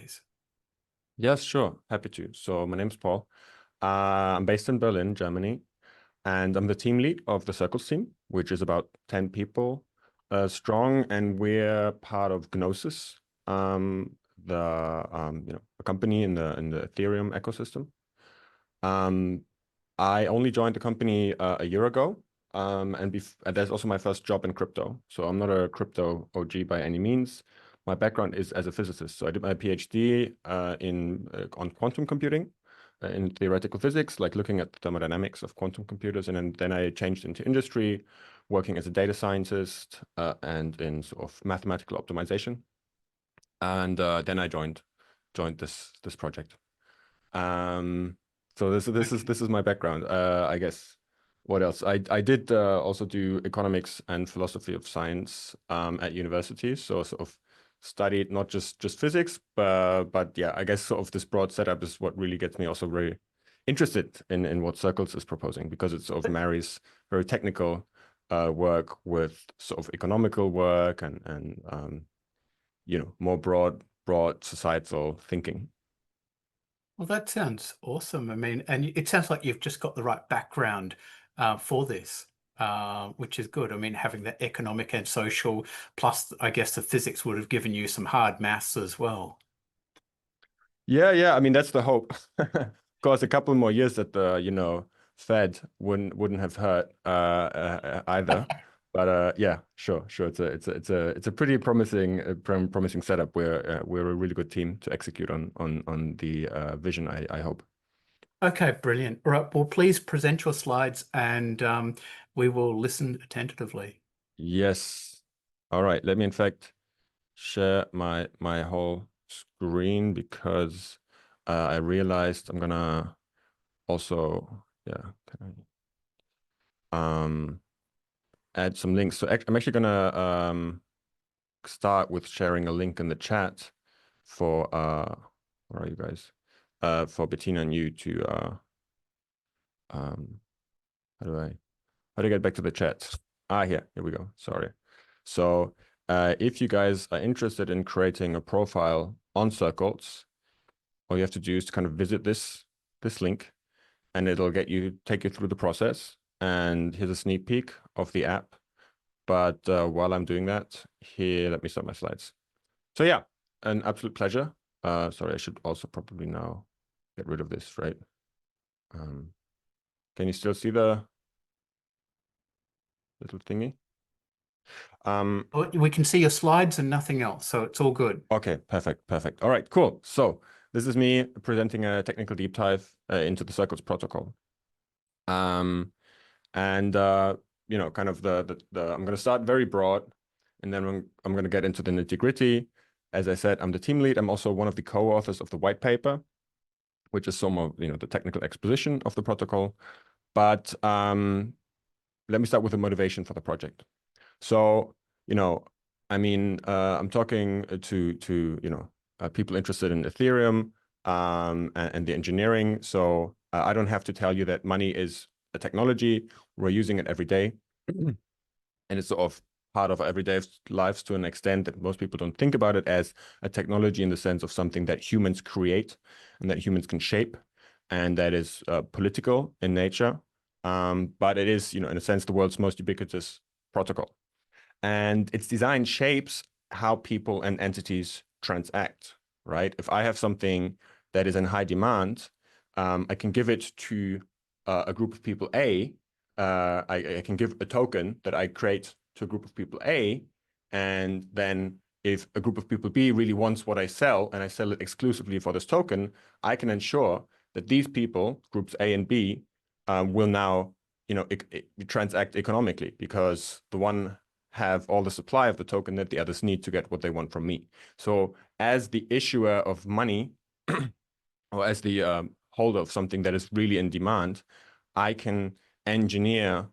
please? Yes, sure. Happy to. So my name's Paul. I'm based in Berlin, Germany, and I'm the team lead of the Circles team, which is about 10 people strong, and we're part of Gnosis, a company in the Ethereum ecosystem. I only joined the company a year ago, and that's also my first job in crypto. So I'm not a crypto OG by any means. My background is as a physicist. So I did my PhD on quantum computing in theoretical physics, like looking at the thermodynamics of quantum computers. And then I changed into industry, working as a data scientist and in sort of mathematical optimization. And then I joined this project. So this is my background. I guess. What else? I did also do economics and philosophy of science at university. So sort of studied not just physics, but yeah, I guess sort of this broad setup is what really gets me also very interested in what Circles is proposing, because it sort of marries very technical work with sort of economical work and more broad societal thinking. Well, that sounds awesome. I mean, and it sounds like you've just got the right background for this, which is good. I mean, having the economic and social, plus I guess the physics would have given you some hard maths as well. Yeah. I mean, that's the hope. Of course, a couple more years at the Fed wouldn't have hurt either. But yeah, sure. It's a pretty promising setup where we're a really good team to execute on the vision. I hope. Okay, brilliant. All right. Well, please present your slides, and we will listen attentively. Yes. All right. Let me in fact share my whole screen, because I realized I'm gonna also add some links. So I'm actually gonna start with sharing a link in the chat for where are you guys? For Bettina and you to how do I get back to the chat? Here we go. Sorry. So if you guys are interested in creating a profile on Circles, all you have to do is to kind of visit this link, and it'll take you through the process. And here's a sneak peek of the app. But while I'm doing that, here, let me start my slides. So yeah, an absolute pleasure. Sorry, I should also probably now get rid of this, right? Can you still see the little thingy? We can see your slides and nothing else, so it's all good. Okay, perfect. All right, cool. So this is me presenting a technical deep dive into the Circles protocol. And kind of the I'm going to start very broad, and then I'm going to get into the nitty-gritty. As I said, I'm the team lead. I'm also one of the co-authors of the white paper, which is some of the technical exposition of the protocol. But let me start with the motivation for the project. So I mean, I'm talking to people interested in Ethereum and the engineering. So I don't have to tell you that money is a technology. We're using it every day, and it's sort of part of our everyday lives to an extent that most people don't think about it as a technology in the sense of something that humans create and that humans can shape, and that is political in nature. But it is, in a sense, the world's most ubiquitous protocol. And its design shapes how people and entities transact, right? If I have something that is in high demand, I can give it to a group of people A. I can give a token that I create to a group of people A, and then if a group of people B really wants what I sell, and I sell it exclusively for this token, I can ensure that these people, groups A and B, will now transact economically, because the one have all the supply of the token that the others need to get what they want from me. So as the issuer of money, or as the holder of something that is really in demand, I can engineer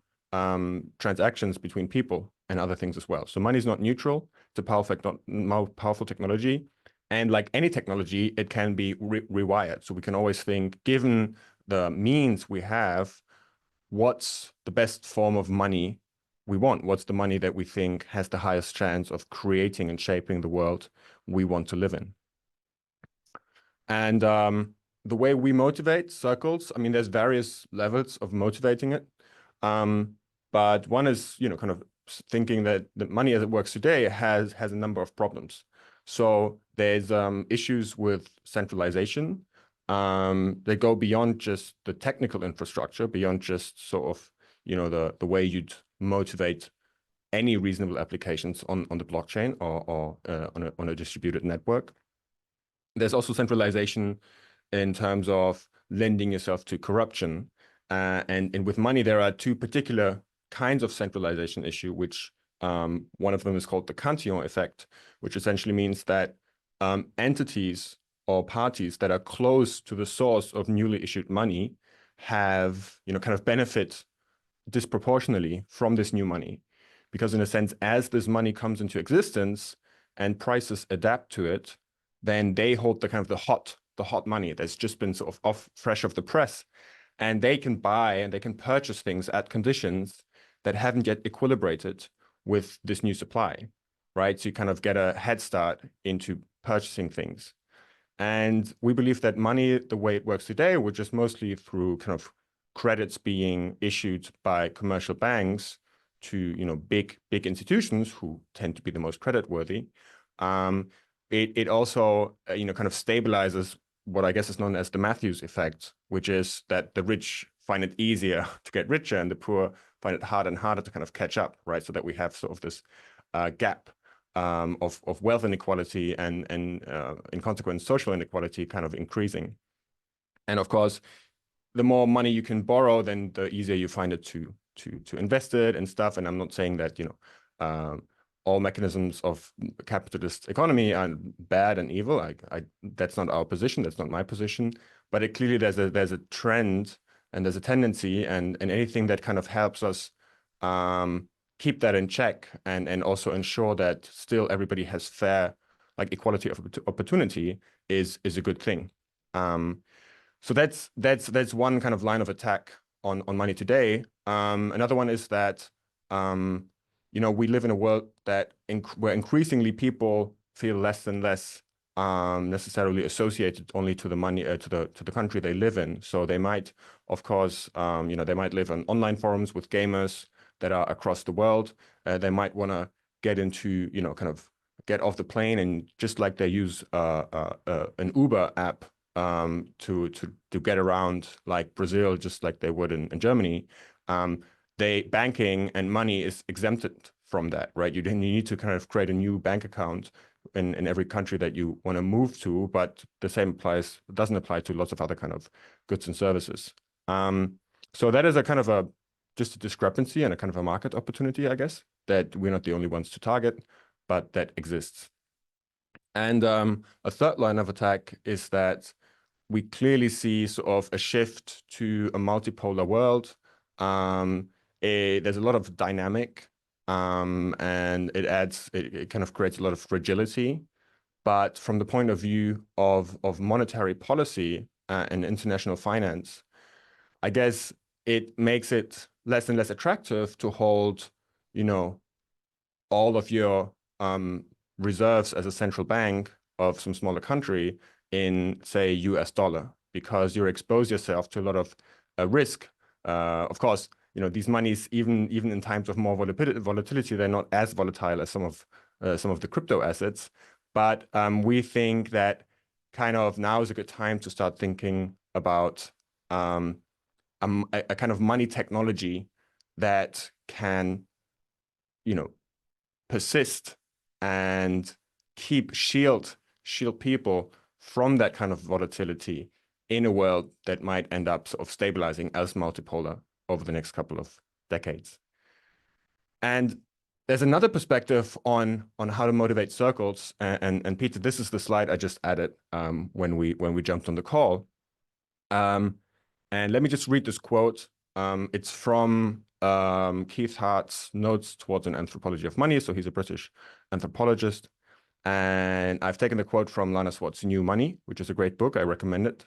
transactions between people and other things as well. So money is not neutral. It's a powerful technology. And like any technology, it can be rewired. So we can always think, given the means we have, what's the best form of money we want? What's the money that we think has the highest chance of creating and shaping the world we want to live in? And the way we motivate circles, I mean, there's various levels of motivating it. But one is, kind of thinking that the money as it works today has a number of problems. So there's issues with centralization. They go beyond just the technical infrastructure, beyond just sort of, the way you'd motivate any reasonable applications on the blockchain or on a distributed network. There's also centralization in terms of lending yourself to corruption. And with money, there are two particular kinds of centralization issue, which one of them is called the Cantillon effect, which essentially means that entities or parties that are close to the source of newly issued money have, kind of benefit disproportionately from this new money. Because in a sense, as this money comes into existence and prices adapt to it, then they hold the kind of the hot money that's just been sort of fresh off the press, and they can buy and they can purchase things at conditions that haven't yet equilibrated with this new supply, right? So you kind of get a head start into purchasing things. And we believe that money, the way it works today, which is mostly through kind of credits being issued by commercial banks to, big institutions who tend to be the most creditworthy. It also, kind of stabilizes what I guess is known as the Matthews effect, which is that the rich find it easier to get richer and the poor find it harder and harder to kind of catch up, right? So that we have sort of this gap of wealth inequality and in consequence, social inequality kind of increasing. And of course, the more money you can borrow, then the easier you find it to invest it and stuff. And I'm not saying that, all mechanisms of capitalist economy are bad and evil. That's not our position. That's not my position. But it clearly there's a trend and there's a tendency, and anything that kind of helps us keep that in check and also ensure that still everybody has fair, like equality of opportunity is a good thing. So that's one kind of line of attack on money today. Another one is that we live in a world that where increasingly people feel less and less necessarily associated only to the money to the country they live in. So they might, of course, they might live on online forums with gamers that are across the world. They might want to get into, kind of get off the plane, and just like they use an Uber app to get around like Brazil, just like they would in Germany, banking and money is exempted from that, right? You need to kind of create a new bank account in every country that you want to move to, but the same doesn't apply to lots of other kind of goods and services. So that is a kind of just a discrepancy and a kind of a market opportunity, I guess, that we're not the only ones to target, but that exists. And a third line of attack is that we clearly see sort of a shift to a multipolar world. There's a lot of dynamic, and it kind of creates a lot of fragility. But from the point of view of monetary policy and international finance, I guess it makes it less and less attractive to hold, all of your reserves as a central bank of some smaller country in, say, US dollar, because you expose yourself to a lot of risk. Of course, these monies, even in times of more volatility, they're not as volatile as some of the crypto assets. But we think that kind of now is a good time to start thinking about a kind of money technology that can, persist and shield people from that kind of volatility in a world that might end up sort of stabilizing as multipolar over the next couple of decades. And there's another perspective on how to motivate circles. And Peter, this is the slide I just added when we jumped on the call. And let me just read this quote. It's from Keith Hart's Notes Towards an Anthropology of Money. So he's a British anthropologist. And I've taken the quote from Lana Swartz's New Money, which is a great book. I recommend it.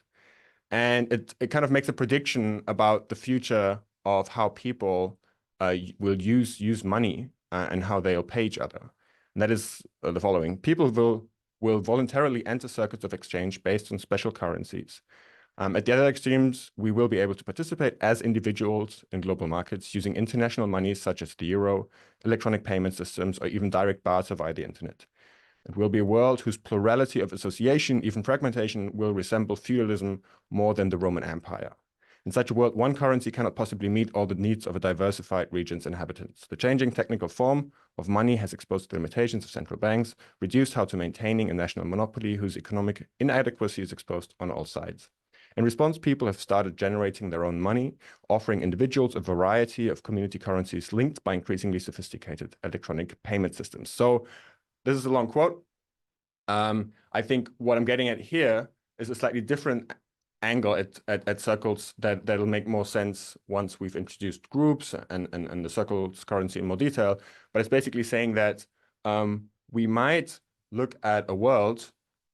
And it kind of makes a prediction about the future of how people will use money and how they'll pay each other. And that is the following. People will will voluntarily enter circuits of exchange based on special currencies. At the other extremes, we will be able to participate as individuals in global markets using international money such as the euro, electronic payment systems, or even direct barter via the internet. It will be a world whose plurality of association, even fragmentation, will resemble feudalism more than the Roman Empire. In such a world, one currency cannot possibly meet all the needs of a diversified region's inhabitants. The changing technical form of money has exposed the limitations of central banks, reduced how to maintaining a national monopoly whose economic inadequacy is exposed on all sides. In response, people have started generating their own money, offering individuals a variety of community currencies linked by increasingly sophisticated electronic payment systems. So this is a long quote. I think what I'm getting at here is a slightly different angle at circles that'll make more sense once we've introduced groups and the circles currency in more detail. But it's basically saying that we might look at a world,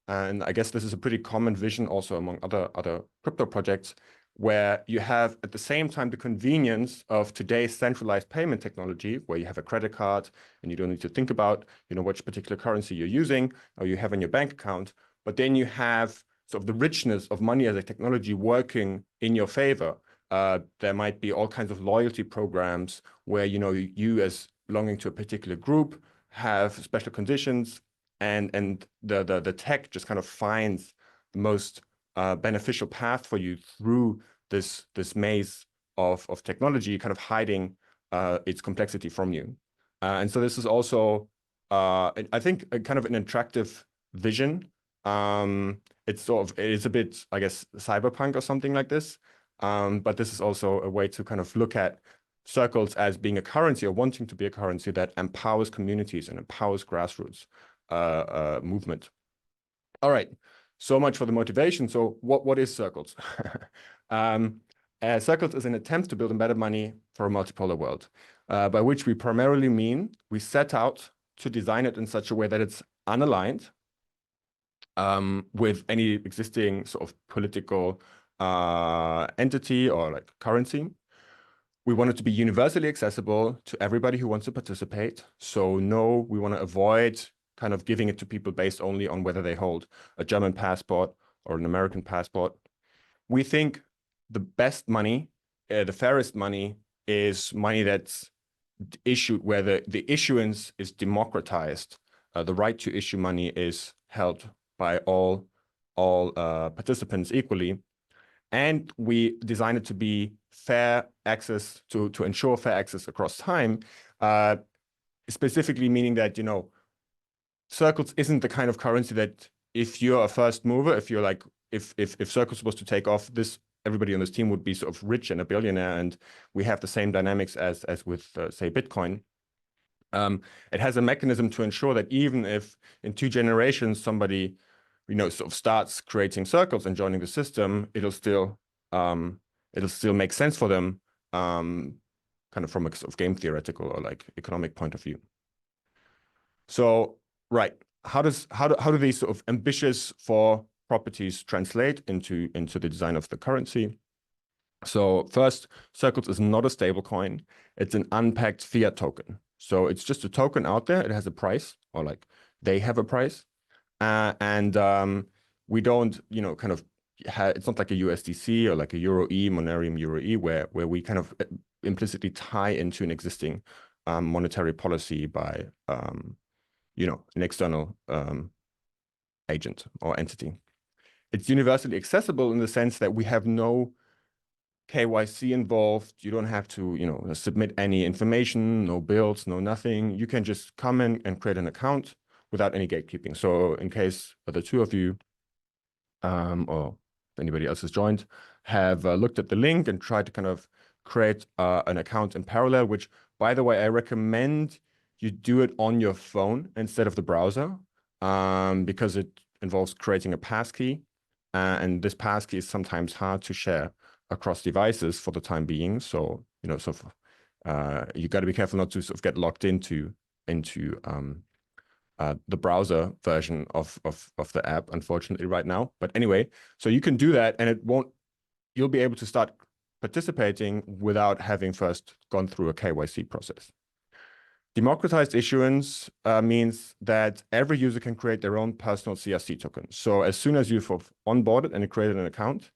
and I guess this is a pretty common vision also among other crypto projects, where you have at the same time the convenience of today's centralized payment technology, where you have a credit card and you don't need to think about, which particular currency you're using or you have in your bank account. But then you have sort of the richness of money as a technology working in your favor. There might be all kinds of loyalty programs where, you as belonging to a particular group have special conditions, and the tech just kind of finds the most beneficial path for you through this maze of technology, kind of hiding its complexity from you. And so this is also, I think, a kind of an attractive vision. It's a bit, I guess, cyberpunk or something like this. But this is also a way to kind of look at circles as being a currency, or wanting to be a currency that empowers communities and empowers grassroots movement. All right, so much for the motivation. So what is Circles? Circles is an attempt to build embedded money for a multipolar world, by which we primarily mean we set out to design it in such a way that it's unaligned with any existing sort of political entity or like currency. We want it to be universally accessible to everybody who wants to participate. So we want to avoid kind of giving it to people based only on whether they hold a German passport or an American passport. We think the best money, the fairest money, is money that's issued where the issuance is democratized. The right to issue money is held by all participants equally. And we design it to be fair access, to ensure fair access across time, specifically meaning that, Circles isn't the kind of currency that if you're a first mover, if you're like, if Circles was to take off, everybody on this team would be sort of rich and a billionaire, and we have the same dynamics as with, say, Bitcoin. It has a mechanism to ensure that even if in 2 generations somebody, sort of starts creating Circles and joining the system, it'll still make sense for them, kind of from a sort of game theoretical or like economic point of view. So, right, how do these sort of ambitious 4 properties translate into the design of the currency? So first, Circles is not a stable coin. It's an unpegged fiat token. So it's just a token out there. It has a price, or like they have a price. And we don't, kind of, it's not like a USDC or like a Euro-E, Monerium Euro-E, where we kind of implicitly tie into an existing monetary policy by, an external agent or entity. It's universally accessible in the sense that we have no KYC involved. You don't have to, submit any information, no bills, no nothing. You can just come in and create an account without any gatekeeping. So in case the 2 of you, or if anybody else has joined, have looked at the link and tried to kind of create an account in parallel, which, by the way, I recommend you do it on your phone instead of the browser, because it involves creating a passkey. And this passkey is sometimes hard to share across devices for the time being. So, you got to be careful not to sort of get locked into the browser version of the app, unfortunately, right now. But anyway, so you can do that, and you'll be able to start participating without having first gone through a KYC process. Democratized issuance means that every user can create their own personal CRC token. So as soon as you've onboarded and created an account,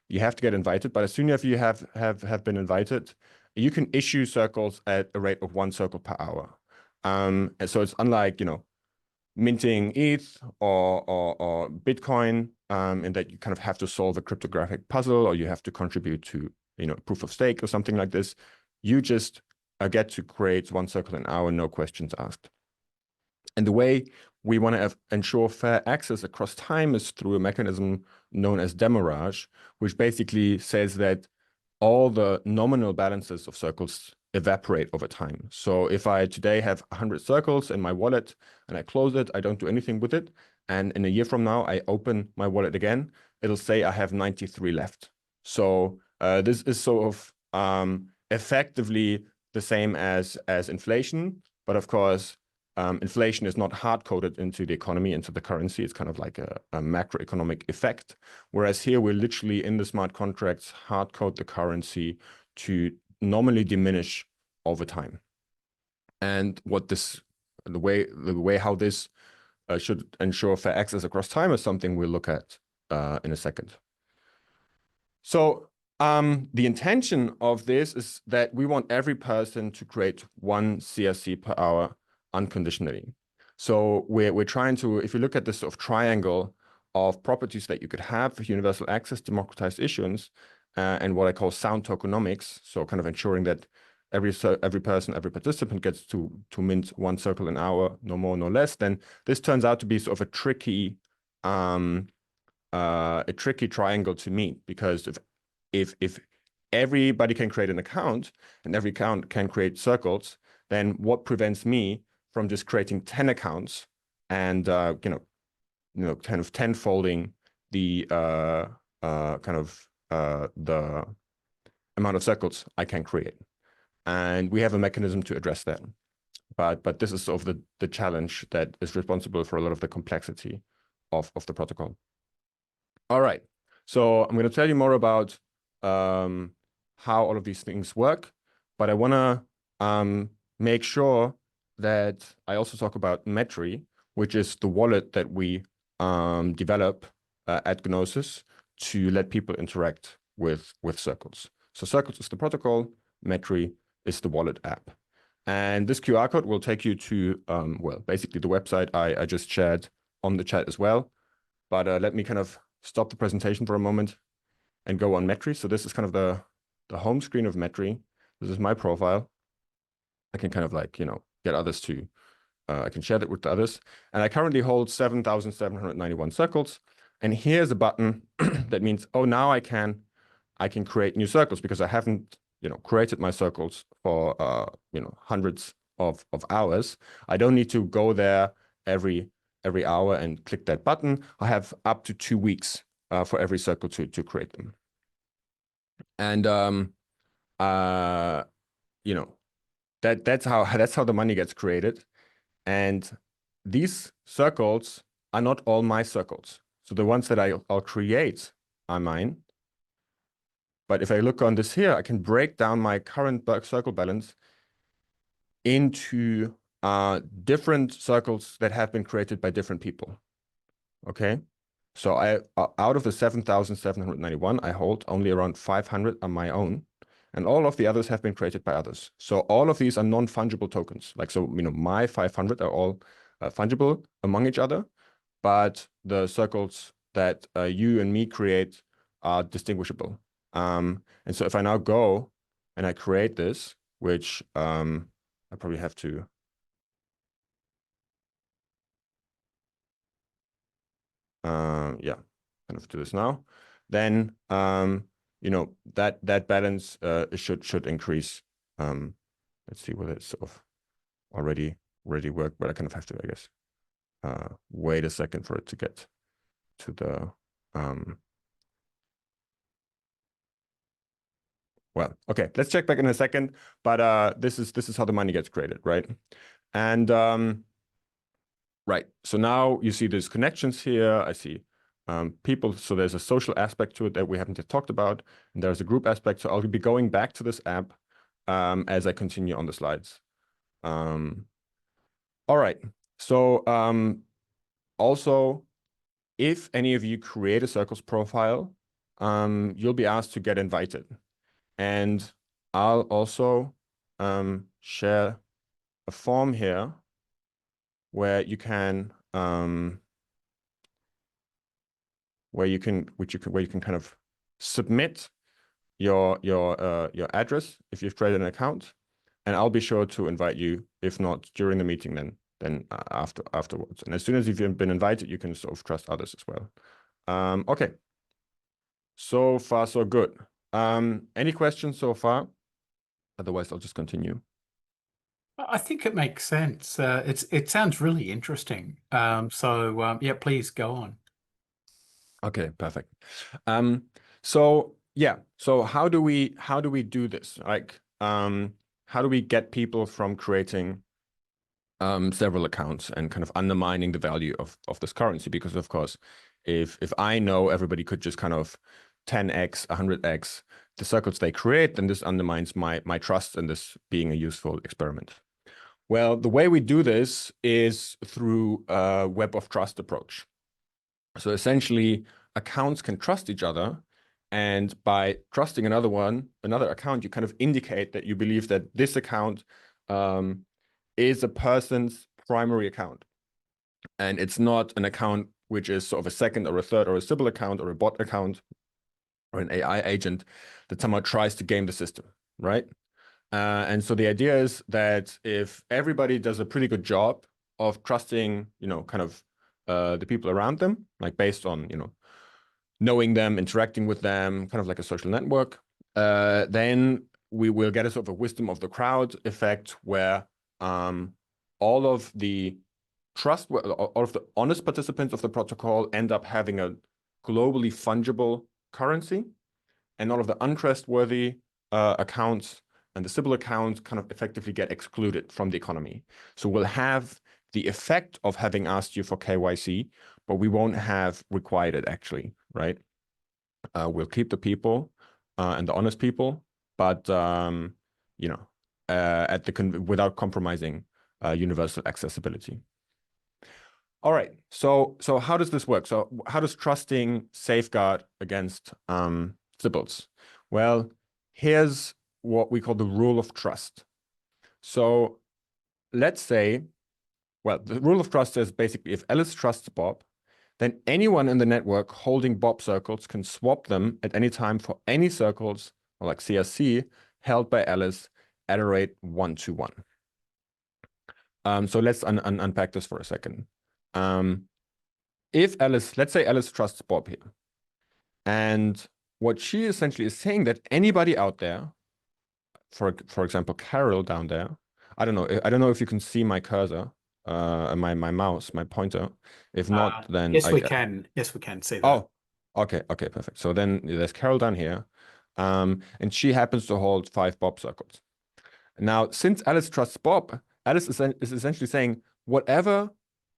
you have to get invited. But as soon as you have been invited, you can issue circles at a rate of 1 circle per hour. And so it's unlike, you know, minting ETH or Bitcoin, in that you kind of have to solve a cryptographic puzzle, or you have to contribute to, you know, proof of stake or something like this. You just get to create 1 circle an hour, no questions asked. And the way we want to ensure fair access across time is through a mechanism known as demurrage, which basically says that all the nominal balances of circles evaporate over time. So if I today have 100 circles in my wallet and I close it, I don't do anything with it, and in a year from now, I open my wallet again, it'll say I have 93 left. So this is sort of effectively the same as inflation, but of course, inflation is not hard-coded into the economy, into the currency. It's kind of like a macroeconomic effect. Whereas here, we're literally in the smart contracts hard-code the currency to nominally diminish over time. And what this, the way how this should ensure fair access across time is something we'll look at in a second. So the intention of this is that we want every person to create 1 CRC per hour unconditionally. So we're trying to, if you look at this sort of triangle of properties that you could have, universal access, democratized issuance, and what I call sound tokenomics, so kind of ensuring that every person, every participant gets to mint 1 circle an hour, no more, no less, then this turns out to be sort of a tricky triangle to meet, because if everybody can create an account and every account can create circles, then what prevents me from just creating 10 accounts and kind of tenfolding the the amount of circles I can create? And we have a mechanism to address that. But this is sort of the challenge that is responsible for a lot of the complexity of the protocol. All right, so I'm going to tell you more about how all of these things work, but I want to make sure that I also talk about Metri, which is the wallet that we develop at Gnosis to let people interact with Circles. So Circles is the protocol, Metri is the wallet app. And this QR code will take you to, well, basically the website I just shared on the chat as well. But let me kind of stop the presentation for a moment and go on Metri. So this is kind of the home screen of Metri. This is my profile. I can kind of like, you know, get others to, I can share that with the others. And I currently hold 7,791 circles. And here's a button that means, oh, now I can create new circles, because I haven't, you know, created my circles for, you know, hundreds of hours. I don't need to go there every hour and click that button. I have up to 2 weeks for every circle to create them. And you know, that's how the money gets created. And these circles are not all my circles. So the ones that I'll create are mine. But if I look on this here, I can break down my current circle balance into different circles that have been created by different people. Okay, so out of the 7,791 I hold, only around 500 are my own, and all of the others have been created by others. So all of these are non-fungible tokens. Like, so, you know, my 500 are all fungible among each other, but the circles that you and me create are distinguishable. And so if I now go and I create this, which I probably have to, yeah, kind of do this now, then you know, that balance should increase. Let's see whether it's sort of already worked, but I kind of have to, I guess, wait a second for it to get to the well, okay, let's check back in a second. But this is how the money gets created, right? And right, so now you see there's connections here. I see people. So there's a social aspect to it that we haven't yet talked about, and there's a group aspect. So I'll be going back to this app as I continue on the slides. All right. So also, if any of you create a Circles profile, you'll be asked to get invited. And I'll also share a form here where you can where you can kind of submit your address if you've created an account, and I'll be sure to invite you. If not during the meeting, then afterwards. And as soon as you've been invited, you can sort of trust others as well. Okay. So far, so good. Any questions so far? Otherwise, I'll just continue. I think it makes sense. It sounds really interesting. Yeah, please go on. Okay, perfect. So yeah, so how do we do this? Like, how do we get people from creating several accounts and kind of undermining the value of this currency? Because of course, if I know everybody could just kind of 10x, 100x the circles they create, then this undermines my trust in this being a useful experiment. Well, the way we do this is through a web of trust approach. So essentially, accounts can trust each other, and by trusting another account, you kind of indicate that you believe that this account is a person's primary account, and it's not an account which is sort of a second or a third or a Sybil account or a bot account or an AI agent that somehow tries to game the system, right? And so the idea is that if everybody does a pretty good job of trusting, kind of the people around them, like based on, knowing them, interacting with them, kind of like a social network, then we will get a sort of a wisdom of the crowd effect where all of the honest participants of the protocol end up having a globally fungible currency, and all of the untrustworthy accounts and the Sybil accounts kind of effectively get excluded from the economy. So we'll have the effect of having asked you for KYC, but we won't have required it actually, right? We'll keep the people and the honest people, but without compromising universal accessibility. All right. So how does this work? So how does trusting safeguard against Sybils? Well, here's what we call the rule of trust. So let's say, well, the rule of trust is basically if Alice trusts Bob, then anyone in the network holding Bob circles can swap them at any time for any circles, or like CRC, held by Alice at a rate 1-to-1. So let's unpack this for a second. If Alice, let's say Alice trusts Bob here, and what she essentially is saying that anybody out there, for example, Carol down there, I don't know if you can see my cursor, my mouse, my pointer. If not, then yes, we can see that. Oh, okay, perfect. So then there's Carol down here, and she happens to hold 5 Bob circles. Now, since Alice trusts Bob, Alice is essentially saying, whatever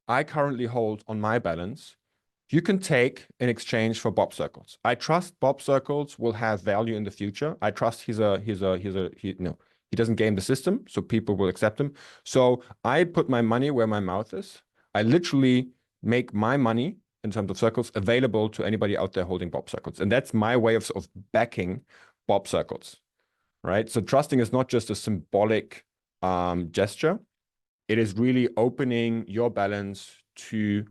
I currently hold on my balance, you can take in exchange for Bob circles. I trust Bob circles will have value in the future. I trust he doesn't game the system, so people will accept him. So I put my money where my mouth is. I literally make my money in terms of circles available to anybody out there holding Bob circles. And that's my way of sort of backing Bob circles, right? So trusting is not just a symbolic gesture. It is really opening your balance to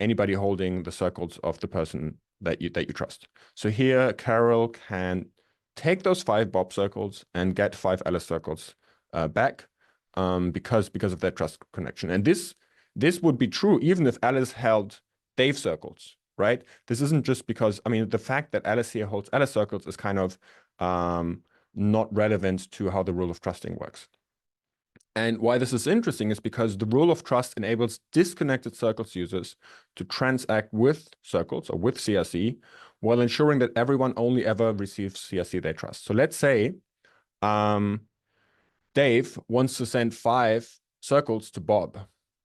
anybody holding the circles of the person that you trust. So here, Carol can take those 5 Bob circles and get 5 Alice circles back because of that trust connection. And this would be true even if Alice held Dave circles, right? This isn't just because, I mean, the fact that Alice here holds Alice circles is kind of not relevant to how the rule of trusting works. And why this is interesting is because the rule of trust enables disconnected Circles users to transact with Circles or with CRC while ensuring that everyone only ever receives CRC they trust. So let's say Dave wants to send 5 Circles to Bob,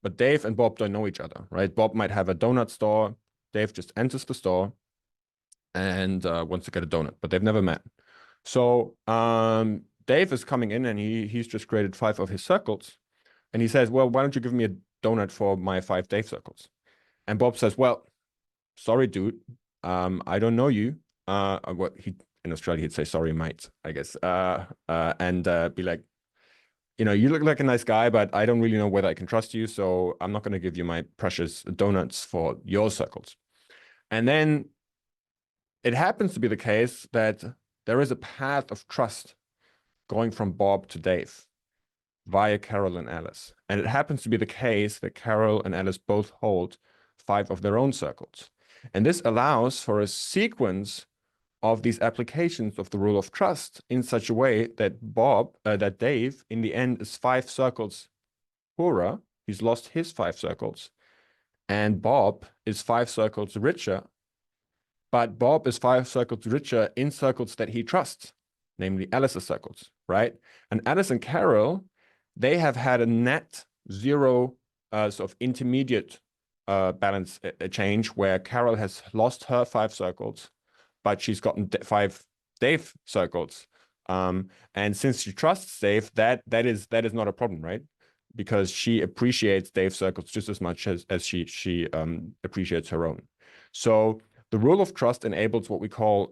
but Dave and Bob don't know each other, right? Bob might have a donut store. Dave just enters the store and wants to get a donut, but they've never met. So Dave is coming in and he's just created 5 of his circles. And he says, well, why don't you give me a donut for my 5 Dave circles? And Bob says, well, sorry, dude. I don't know you. What he in Australia he'd say, sorry, mate, I guess. And be like, you know, you look like a nice guy, but I don't really know whether I can trust you. So I'm not going to give you my precious donuts for your circles. And then it happens to be the case that there is a path of trust going from Bob to Dave via Carol and Alice. And it happens to be the case that Carol and Alice both hold 5 of their own circles. And this allows for a sequence of these applications of the rule of trust in such a way that that Dave, in the end, is 5 circles poorer. He's lost his 5 circles. And Bob is 5 circles richer. But Bob is 5 circles richer in circles that he trusts, namely Alice's circles, right? And Alice and Carol, they have had a net 0 sort of intermediate balance change where Carol has lost her 5 circles, but she's gotten 5 Dave circles. And since she trusts Dave, that is not a problem, right? Because she appreciates Dave's circles just as much as she appreciates her own. So the rule of trust enables what we call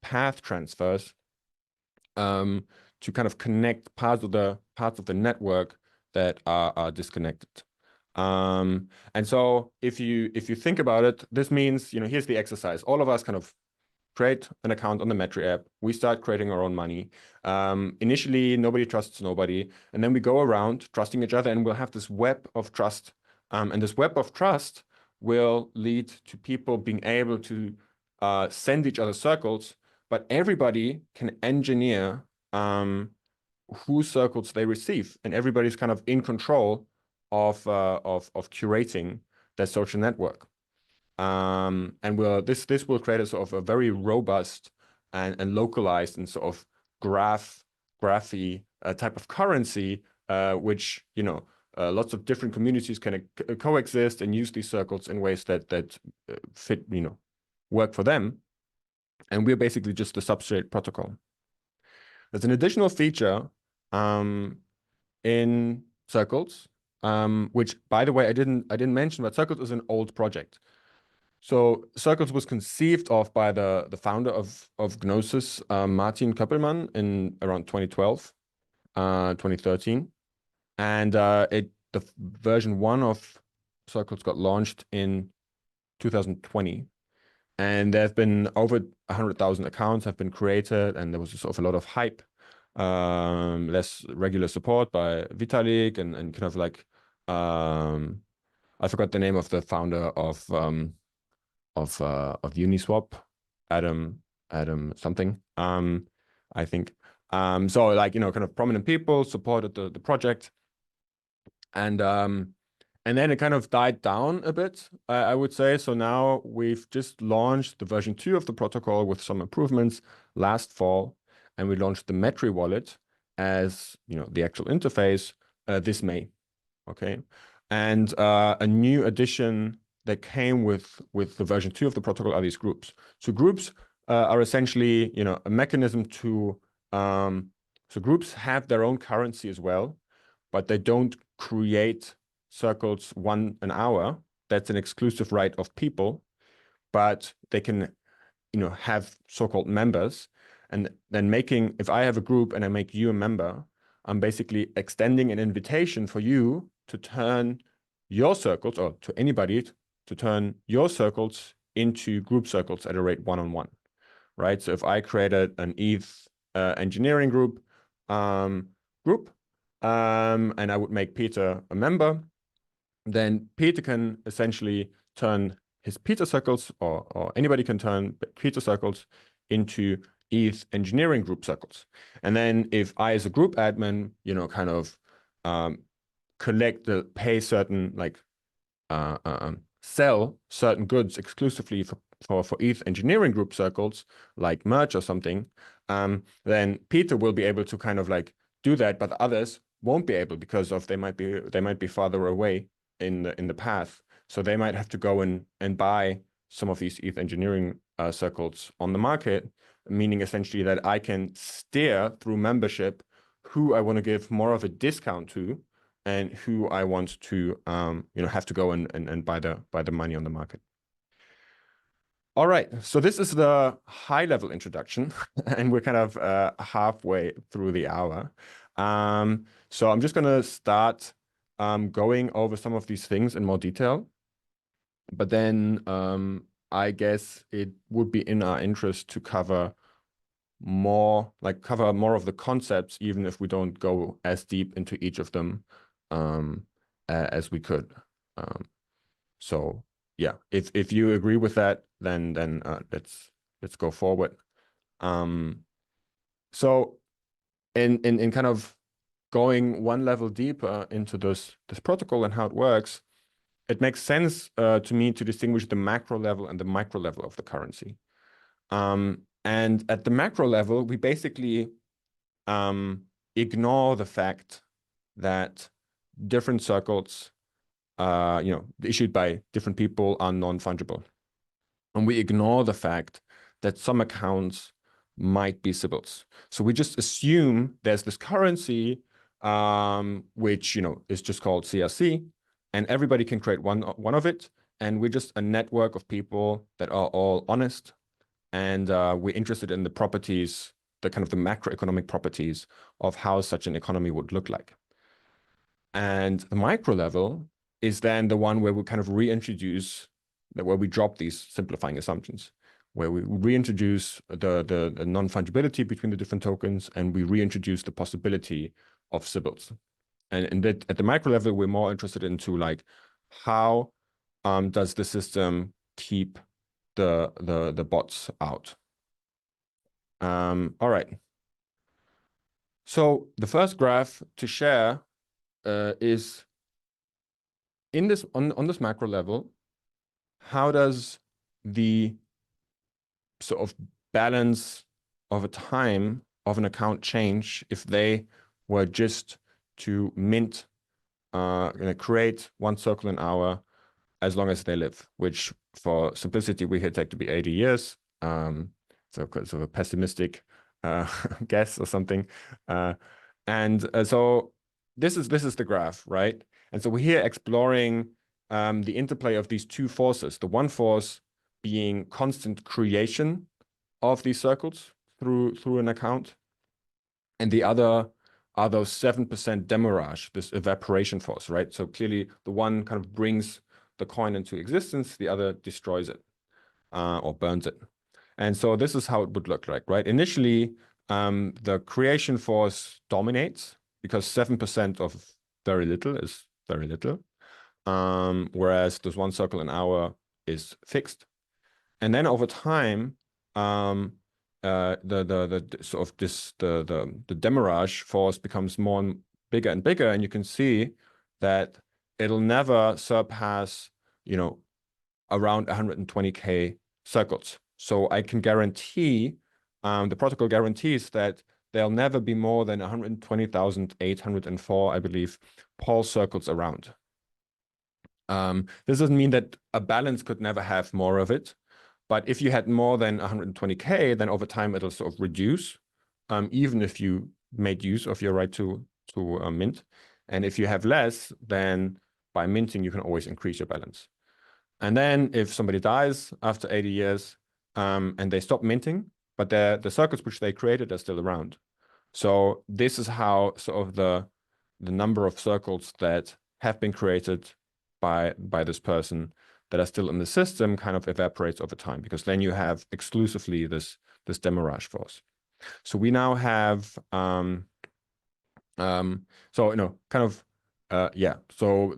path transfers to kind of connect parts of the network that are disconnected. And so if you think about it, this means, you know, here's the exercise. All of us kind of create an account on the Metri app. We start creating our own money. Initially, nobody trusts nobody. And then we go around trusting each other, and we'll have this web of trust. And this web of trust will lead to people being able to send each other circles, but everybody can engineer whose circles they receive. And everybody's kind of in control of curating their social network. And this will create a sort of a very robust and localized and sort of graphy type of currency, which, you know, lots of different communities can coexist and use these circles in ways that fit, you know, work for them. And we're basically just the substrate protocol. There's an additional feature in Circles, which, by the way, I didn't mention, but Circles is an old project. So Circles was conceived of by the founder of Gnosis, Martin Köppelmann, in around 2012, 2013. And the version 1 of Circles got launched in 2020. And there have been over 100,000 accounts have been created, and there was sort of a lot of hype, less regular support by Vitalik, and kind of like I forgot the name of the founder of Uniswap, Adam something, I think. So like, you know, kind of prominent people supported the project, and then it kind of died down a bit, I would say. So now we've just launched the version 2 of the protocol with some improvements last fall, and we launched the Metri wallet as, you know, the actual interface this May. Okay, and a new addition that came with the version 2 of the protocol are these groups. So groups are essentially, you know, a mechanism to so groups have their own currency as well, but they don't create circles an hour. That's an exclusive right of people, but they can, you know, have so-called members. And then if I have a group and I make you a member, I'm basically extending an invitation for you to turn your circles, or to anybody to turn your circles into group circles at a rate 1-on-1, right? So if I created an ETH engineering group, and I would make Peter a member, then Peter can essentially turn his Peter circles, or anybody can turn Peter circles into ETH engineering group circles. And then if I, as a group admin, you know, kind of pay certain, like sell certain goods exclusively for ETH engineering group circles, like merch or something, then Peter will be able to kind of like do that, but others won't be able, because of they might be farther away in the path. So they might have to go and buy some of these ETH engineering circles on the market, meaning essentially that I can steer through membership who I want to give more of a discount to, and who I want to have to go and buy the money on the market. All right, so this is the high-level introduction, and we're kind of halfway through the hour. So I'm just going to start going over some of these things in more detail, but then I guess it would be in our interest to cover more of the concepts, even if we don't go as deep into each of them as we could. So yeah, if you agree with that, then let's go forward. So in kind of going one level deeper into this protocol and how it works, it makes sense to me to distinguish the macro level and the micro level of the currency. And at the macro level, we basically ignore the fact that different circles issued by different people are non-fungible. And we ignore the fact that some accounts might be Sybils. So we just assume there's this currency, which, is just called CRC, and everybody can create one of it. And we're just a network of people that are all honest. And we're interested in the properties, the kind of the macroeconomic properties of how such an economy would look like. And the micro level is then the one where we kind of reintroduce, where we drop these simplifying assumptions, where we reintroduce the non-fungibility between the different tokens, and we reintroduce the possibility of Sybils. And that at the micro level, we're more interested into like how does the system keep the bots out. All right. So the first graph to share is in this on this macro level. How does the sort of balance over time of an account change if they were just to mint, create one circle an hour as long as they live, which for simplicity we here take to be 80 years. So sort of a pessimistic guess or something. So this is the graph, right? And so we're here exploring the interplay of these two forces. The one force being constant creation of these circles through an account, and the other are those 7% demurrage, this evaporation force, right? So clearly the one kind of brings the coin into existence, the other destroys it or burns it. And so this is how it would look like, right? Initially, the creation force dominates because 7% of very little is very little, whereas this one circle an hour is fixed. And then over time, the sort of the demurrage force becomes more and bigger, and you can see that it'll never surpass, around 120K circles. So I can guarantee, the protocol guarantees that there'll never be more than 120,804, I believe, Paul circles around. This doesn't mean that a balance could never have more of it, but if you had more than 120K, then over time it'll sort of reduce, even if you made use of your right to mint. And if you have less, then by minting, you can always increase your balance. And then if somebody dies after 80 years and they stop minting, but the circuits which they created are still around. So this is how sort of the number of circles that have been created by this person that are still in the system kind of evaporates over time, because then you have exclusively this demurrage force. So we now have so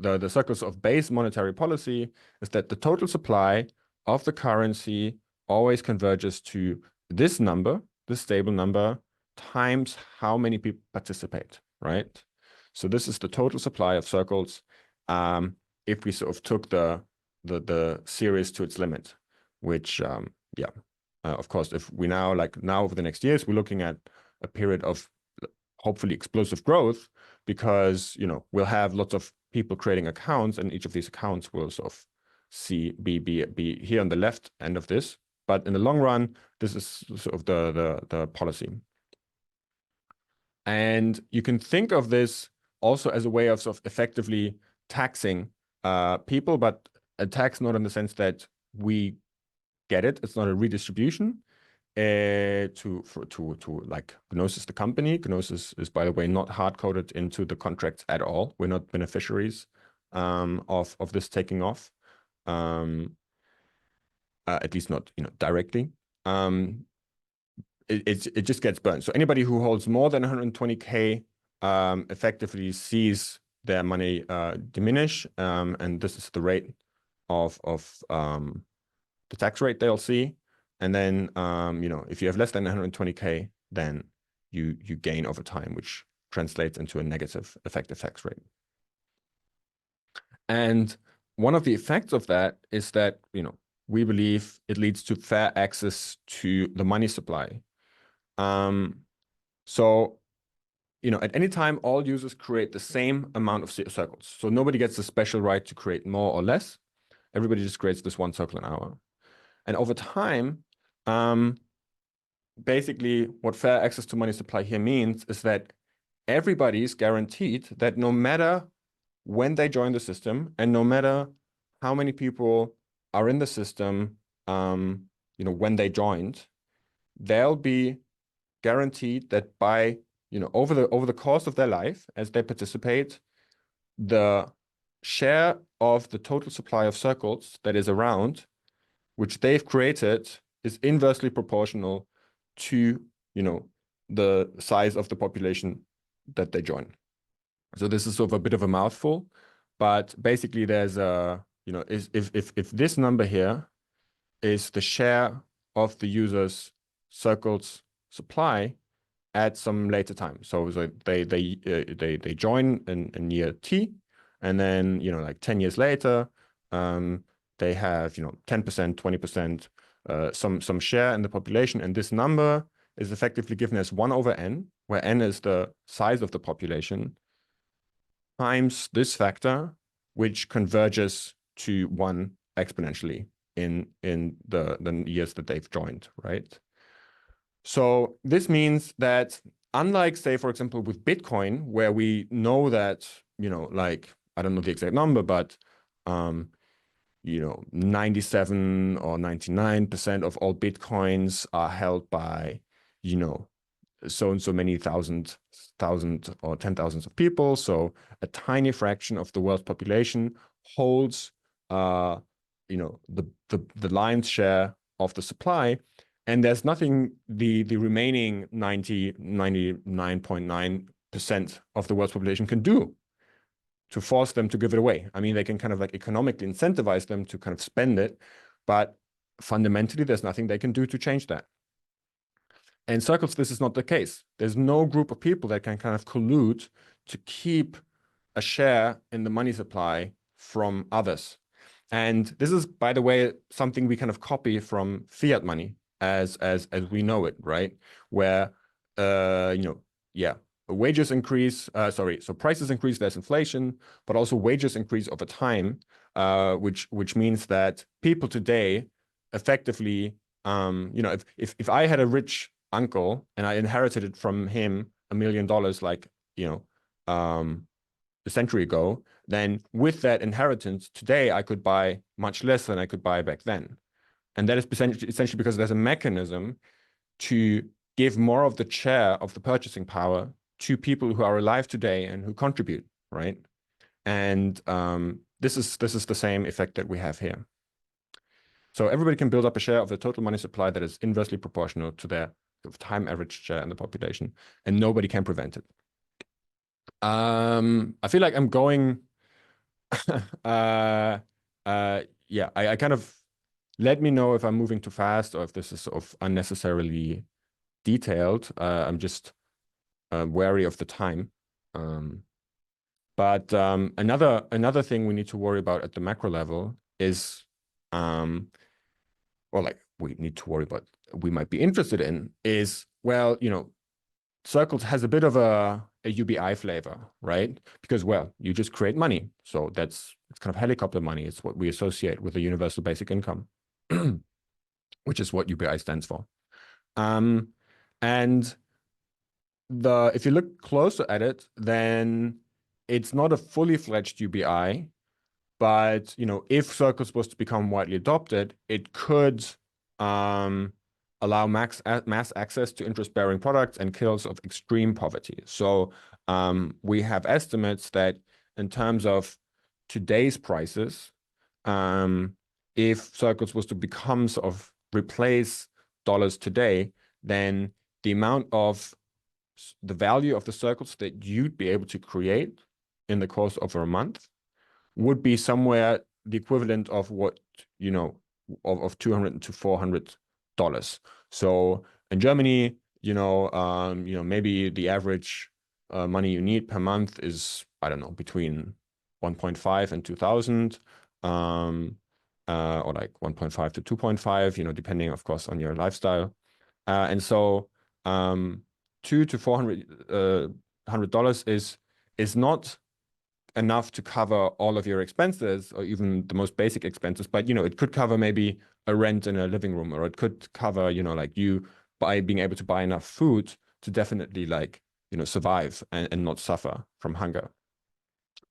the circles of base monetary policy is that the total supply of the currency always converges to this number, this stable number, times how many people participate, right? So this is the total supply of circles if we sort of took the series to its limit, which of course, if we now over the next years, we're looking at a period of hopefully explosive growth, because we'll have lots of people creating accounts, and each of these accounts will sort of be here on the left end of this. But in the long run, this is sort of the policy. And you can think of this also as a way of sort of effectively taxing people, but a tax not in the sense that we get it. It's not a redistribution to like Gnosis, the company. Gnosis is, by the way, not hard-coded into the contracts at all. We're not beneficiaries of this taking off, at least not directly. It just gets burned. So anybody who holds more than 120K effectively sees their money diminish, and this is the rate of the tax rate they'll see. And then if you have less than 120K, then you gain over time, which translates into a negative effective tax rate. And one of the effects of that is that we believe it leads to fair access to the money supply. So at any time, all users create the same amount of circles. So nobody gets a special right to create more or less. Everybody just creates this one circle an hour. And over time, basically what fair access to money supply here means is that everybody is guaranteed that no matter when they join the system and no matter how many people are in the system, when they joined, they'll be guaranteed that by over the course of their life, as they participate, the share of the total supply of circles that is around, which they've created, is inversely proportional to the size of the population that they join. So this is sort of a bit of a mouthful, but basically there's a if this number here is the share of the user's circles supply at some later time. So they join in year T, and then like 10 years later, they have 10%, 20%, some share in the population, and this number is effectively given as 1 over n, where n is the size of the population, times this factor, which converges to 1 exponentially in the years that they've joined, right? So this means that unlike, say, for example, with Bitcoin, where we know that, like, I don't know the exact number, but 97 or 99% of all Bitcoins are held by, so and so many thousand or 10,000s of people. So a tiny fraction of the world's population holds, the lion's share of the supply. And there's nothing the remaining 99.9% of the world's population can do to force them to give it away. I mean, they can kind of like economically incentivize them to kind of spend it, but fundamentally, there's nothing they can do to change that. And Circles, this is not the case. There's no group of people that can kind of collude to keep a share in the money supply from others. And this is, by the way, something we kind of copy from fiat money as we know it, right? Where, wages increase, so prices increase, there's inflation, but also wages increase over time, which means that people today effectively, if I had a rich uncle and I inherited it from him $1 million, like, a century ago, then with that inheritance today, I could buy much less than I could buy back then. And that is essentially because there's a mechanism to give more of the share of the purchasing power to people who are alive today and who contribute, right? And this is the same effect that we have here. So everybody can build up a share of the total money supply that is inversely proportional to their time average share in the population, and nobody can prevent it. I feel like I'm going, I kind of, let me know if I'm moving too fast or if this is sort of unnecessarily detailed. I'm just wary of the time. But another thing we need to worry about at the macro level is, we need to worry about, we might be interested in is, Circles has a bit of a UBI flavor, right? Because, you just create money. So it's kind of helicopter money. It's what we associate with the universal basic income, which is what UBI stands for. And if you look closer at it, then it's not a fully fledged UBI, but if Circles was to become widely adopted, it could allow mass access to interest-bearing products and kills of extreme poverty. So we have estimates that in terms of today's prices, if Circles was to become sort of replace dollars today, then the amount of the value of the Circles that you'd be able to create in the course of a month would be somewhere the equivalent of what, of $200 to $400. So in Germany, maybe the average money you need per month is, I don't know, between 1.5 and 2,000, or like 1.5 to 2.5, depending, of course, on your lifestyle. And so $200 to $400 is not enough to cover all of your expenses or even the most basic expenses, but it could cover maybe a rent in a living room, or it could cover like you by being able to buy enough food to definitely survive and not suffer from hunger.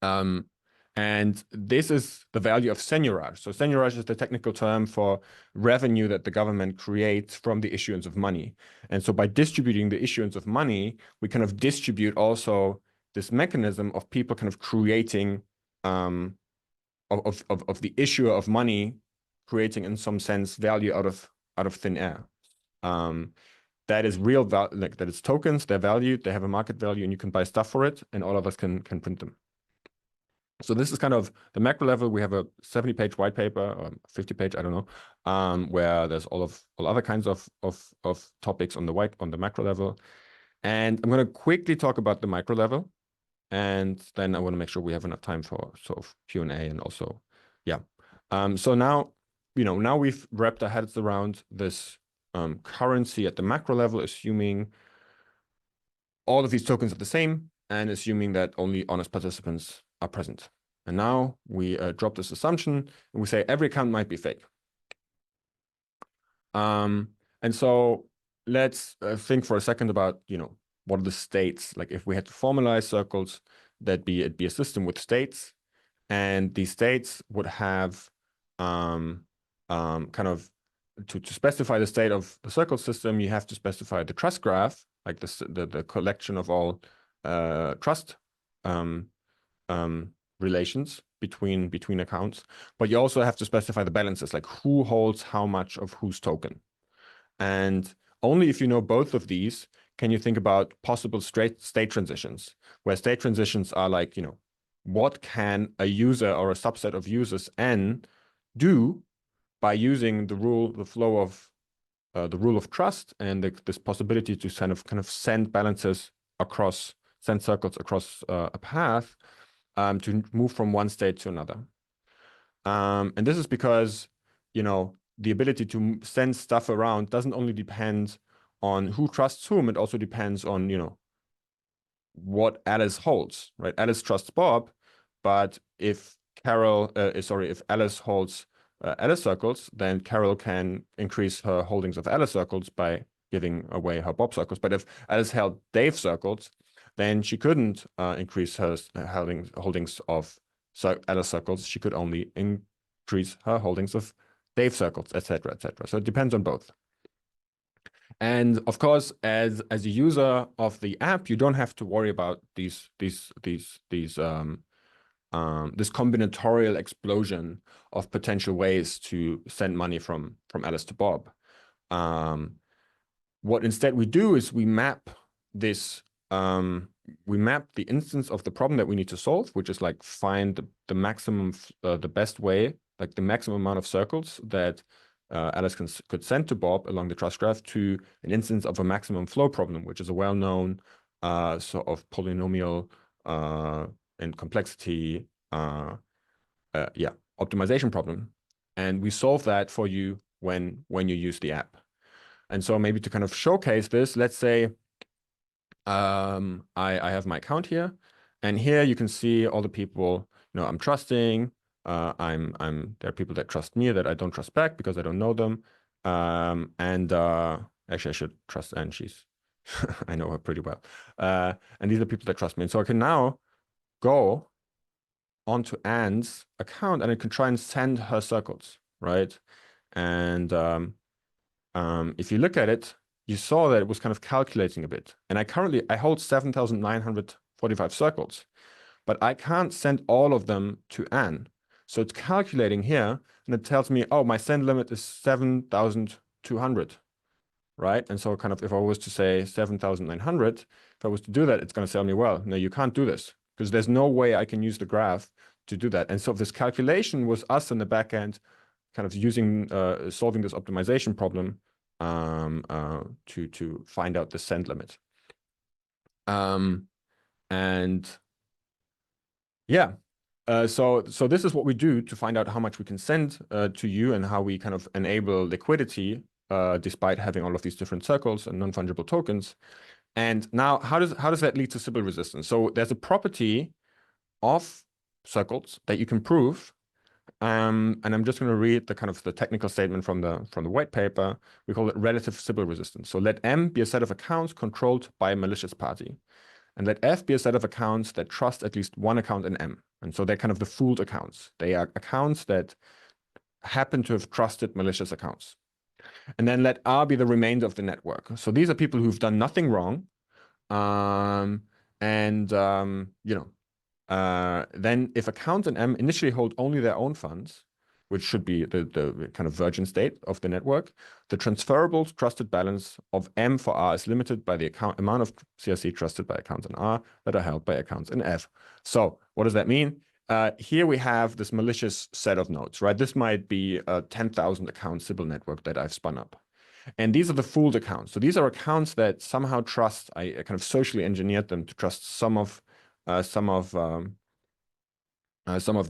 And this is the value of seigniorage. So seigniorage is the technical term for revenue that the government creates from the issuance of money. And so by distributing the issuance of money, we kind of distribute also this mechanism of people kind of creating of the issuer of money, creating in some sense value out of thin air. That is real value, that is tokens, they're valued, they have a market value, and you can buy stuff for it, and all of us can print them. So this is kind of the macro level. We have a 70-page white paper, or 50-page, I don't know, where there's all other kinds of topics on the macro level. And I'm going to quickly talk about the micro level. And then I want to make sure we have enough time for sort of Q&A and also, yeah. So now, now we've wrapped our heads around this currency at the macro level, assuming all of these tokens are the same and assuming that only honest participants are present. And now we drop this assumption and we say every account might be fake. And so let's think for a second about, what are the states? Like if we had to formalize Circles, it'd be a system with states, and these states would have kind of to specify the state of the Circle system, you have to specify the trust graph, like the collection of all trust relations between accounts, but you also have to specify the balances, like who holds how much of whose token. And only if you know both of these can you think about possible state transitions, where state transitions are like, what can a user or a subset of users N do by using the rule of trust and this possibility to kind of send balances across, send circles across a path to move from one state to another. And this is because, the ability to send stuff around doesn't only depend on who trusts whom, it also depends on, what Alice holds, right? Alice trusts Bob, but if if Alice holds Alice circles, then Carol can increase her holdings of Alice circles by giving away her Bob circles. But if Alice held Dave circles, then she couldn't increase her holdings of Alice circles. She could only increase her holdings of Dave circles, etc., etc. So it depends on both. And of course, as a user of the app, you don't have to worry about this combinatorial explosion of potential ways to send money from Alice to Bob. What instead we do is we map this. We map the instance of the problem that we need to solve, which is like find the maximum, the best way, like the maximum amount of circles that Alice could send to Bob along the trust graph, to an instance of a maximum flow problem, which is a well-known sort of polynomial and complexity optimization problem. And we solve that for you when you use the app. And so maybe to kind of showcase this, let's say I have my account here, and here you can see all the people I'm trusting. There are people that trust me that I don't trust back because I don't know them. And actually I should trust Anne. I know her pretty well. And these are people that trust me. And so I can now go onto Anne's account and it can try and send her circles, right? And if you look at it, you saw that it was kind of calculating a bit. And I hold 7,945 circles, but I can't send all of them to Anne. So it's calculating here, and it tells me, oh, my send limit is 7,200, right? And so kind of if I was to say 7,900, if I was to do that, it's going to tell me, well, no, you can't do this because there's no way I can use the graph to do that. And so this calculation was us in the back end kind of using, solving this optimization problem to find out the send limit. And yeah, so this is what we do to find out how much we can send to you and how we kind of enable liquidity despite having all of these different circles and non-fungible tokens. And now, how does that lead to Sybil resistance? So there's a property of circles that you can prove, and I'm just going to read the kind of the technical statement from the white paper. We call it relative Sybil resistance. So let M be a set of accounts controlled by a malicious party, and let F be a set of accounts that trust at least one account in M. And so they're kind of the fooled accounts. They are accounts that happen to have trusted malicious accounts. And then let R be the remainder of the network. So these are people who've done nothing wrong. Then if accounts in M initially hold only their own funds, which should be the kind of virgin state of the network, the transferable trusted balance of M for R is limited by the amount of CRC trusted by accounts in R that are held by accounts in F. So what does that mean? Here we have this malicious set of nodes, right? This might be a 10,000 account Sybil network that I've spun up. And these are the fooled accounts. So these are accounts that somehow trust, I kind of socially engineered them to trust some of the